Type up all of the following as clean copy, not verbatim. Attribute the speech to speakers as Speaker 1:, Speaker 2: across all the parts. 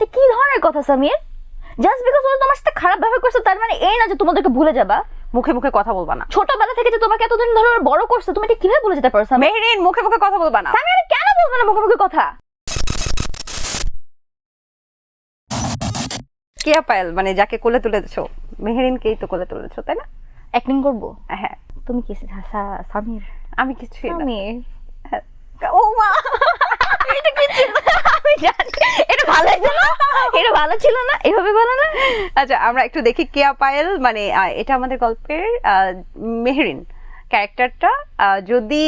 Speaker 1: এটা কি ধরনের কথা সামির? জাস্ট বিকজ ও তোমার সাথে খারাপ ব্যবহার করছে তার মানে এই না যে তোমাদেরকে ভুলে যাবা।
Speaker 2: মুখে মুখে কথা বলবা না।
Speaker 1: ছোটবেলা থেকে যে তোমাকে এতদিন ধরে বড় করছে, তুমি এটা কিভাবে ভুলে যেতে পারো সামির?
Speaker 2: মেহরিন, মুখে মুখে কথা বলবা না।
Speaker 1: সামির কেন বলবো না মুখে মুখে কথা?
Speaker 2: কেয়া পায়েল মানে যাকে কোলে তুলেছো, মেহরিনকেই তো কোলে তুলেছো, তাই না?
Speaker 1: অ্যাক্টিং করবো?
Speaker 2: হ্যাঁ।
Speaker 1: তুমি কি সামির?
Speaker 2: আমি কিছুই না।
Speaker 1: সামির
Speaker 2: ও মা,
Speaker 1: এটা কি ছিল? আমি জানি এটা ভালো ছিল না, এটা ভালো ছিল না, এভাবে ভালো না।
Speaker 2: আচ্ছা আমরা একটু দেখি কেয়া পায়েল মানে এটা আমাদের গল্পের মেহরিন ক্যারেক্টারটা যদি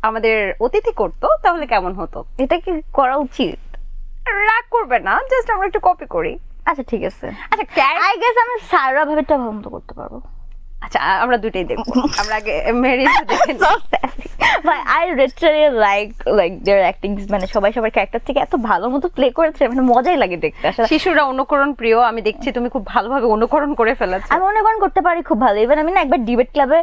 Speaker 2: আমাদের অতিথি করতো তাহলে কেমন হতো।
Speaker 1: এটা কি করা উচিত?
Speaker 2: রাগ করবে না, জাস্ট আমরা একটু কপি করি।
Speaker 1: আচ্ছা ঠিক আছে।
Speaker 2: আচ্ছা
Speaker 1: আই গেস আমি সারা ভাবেটা বন্ধ করতে পারবো।
Speaker 2: আচ্ছা আমরা দুইটাই দেখবো। আমরা আগে মেহরিন দেখে নিই।
Speaker 1: ভাই আই লিটারালি লাইক देयर অ্যাক্টিংস, মানে সবাই সবার ক্যারেক্টার থেকে এত ভালো মতো প্লে করেছে, মানে মজাই লাগে দেখতে আসলে।
Speaker 2: শিশুরা অনুকরণ প্রিয়, আমি দেখছি তুমি খুব ভালোভাবে অনুকরণ করে ফেলেছো।
Speaker 1: আমি অনুকরণ করতে পারি খুব ভালো। ইভেন আমি না একবার ডিবেট ক্লাবে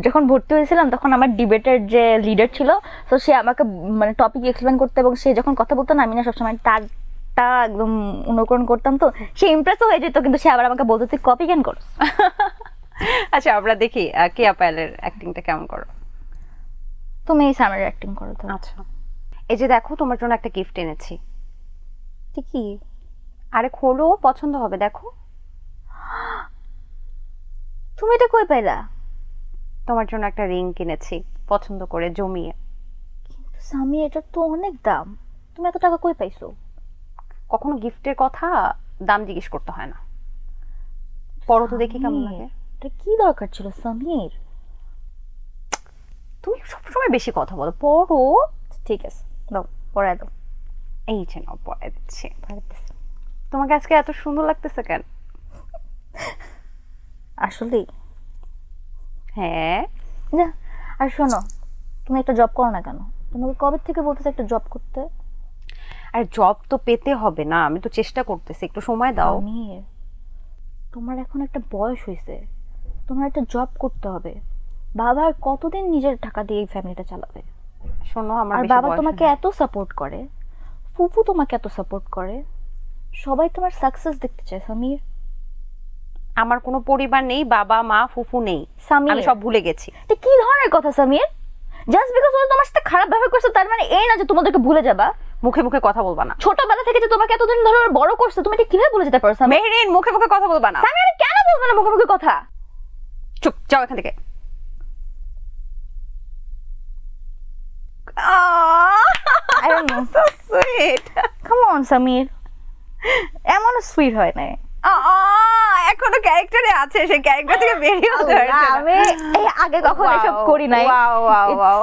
Speaker 1: যখন ভর্তি হয়েছিলাম তখন আমার ডিবেটের যে লিডার ছিল, তো সে আমাকে মানে টপিক এক্সপ্লেন করতে এবং সে যখন কথা বলতো না আমি না সবসময় তারটা একদম অনুকরণ করতাম, তো সে ইমপ্রেসও হয়ে যেত, কিন্তু সে আবার আমাকে বলতো তুই কপি কেন করস।
Speaker 2: আচ্ছা আমরা দেখি কেয়া পায়েলের অ্যাক্টিংটা কেমন করো।
Speaker 1: তুমি এই সামার অ্যাক্টিং করো তো।
Speaker 2: আচ্ছা এই যে দেখো তোমার জন্য একটা গিফট এনেছি।
Speaker 1: ঠিকই।
Speaker 2: আরে খোলো, পছন্দ হবে, দেখো।
Speaker 1: তুমি এটা কই পাইলা?
Speaker 2: তোমার জন্য একটা রিং কিনেছি পছন্দ করে জমিয়ে।
Speaker 1: কিন্তু সামি এটার তো অনেক দাম, তুমি এত টাকা কই পাইছো?
Speaker 2: কখনো গিফটের কথা দাম জিজ্ঞেস করতে হয় না। পরো তো দেখি কেমন লাগে।
Speaker 1: এটা কি দরকার ছিল সামির?
Speaker 2: তুমি সবসময় বেশি কথা বলো, পরো।
Speaker 1: ঠিক আছে দাও, পড়ায় দাও।
Speaker 2: এই যে নাও, পরে দিচ্ছি। তোমাকে আজকে এত সুন্দর লাগতেছে কেন?
Speaker 1: আসলেই?
Speaker 2: হ্যাঁ।
Speaker 1: না আর শোনো, তুমি একটা জব করো না কেন? তোমাকে কবে থেকে বলতেছে একটা জব করতে?
Speaker 2: আর জব তো পেতে হবে না, আমি তো চেষ্টা করতেছি, একটু সময় দাও।
Speaker 1: সামির তোমার এখন একটা বয়স হয়েছে, তোমার একটা জব করতে হবে। বাবা আর কতদিন নিজের টাকা দিয়ে এই ফ্যামিলিটা চালাবে?
Speaker 2: শোনো আমার
Speaker 1: আর
Speaker 2: বেশি
Speaker 1: বাবা
Speaker 2: বয়স
Speaker 1: তোমাকে
Speaker 2: হয়নি।
Speaker 1: এত সাপোর্ট করে, ফুফু তোমাকে এত সাপোর্ট করে, সবাই তোমার সাকসেস দেখতে চায় সামির।
Speaker 2: আমার কোনো পরিবার নেই, বাবা মা ফুফু নেই,
Speaker 1: সামির
Speaker 2: আমি সব ভুলে গেছি।
Speaker 1: এটা কি ধরনের কথা সামির? জাস্ট বিকজ ও তোমার সাথে খারাপ ব্যবহার করছে তার মানে এই না যে তোমাদেরকে ভুলে যাবা।
Speaker 2: মুখে মুখে কথা বলবা না।
Speaker 1: ছোটবেলা থেকে যে তোমাকে এতদিন ধরে বড় করছে, তুমি এটা কিভাবে ভুলে যেতে পারো সামির?
Speaker 2: মেহরিন, মুখে মুখে কথা বলবা না।
Speaker 1: সামির কেন বলবো না মুখে মুখে কথা?
Speaker 2: চুপ, যাও এখান থেকে।
Speaker 1: I don't know.
Speaker 2: So sweet.
Speaker 1: Come on Samir, এমন সুইট হয় না।
Speaker 2: এখনো ক্যারেক্টারে আছে, সেই ক্যারেক্টার থেকে বেরিয়ে হতে পারছে না।
Speaker 1: আমি এই আগে কখনো এসব করি নাই।
Speaker 2: Wow wow wow.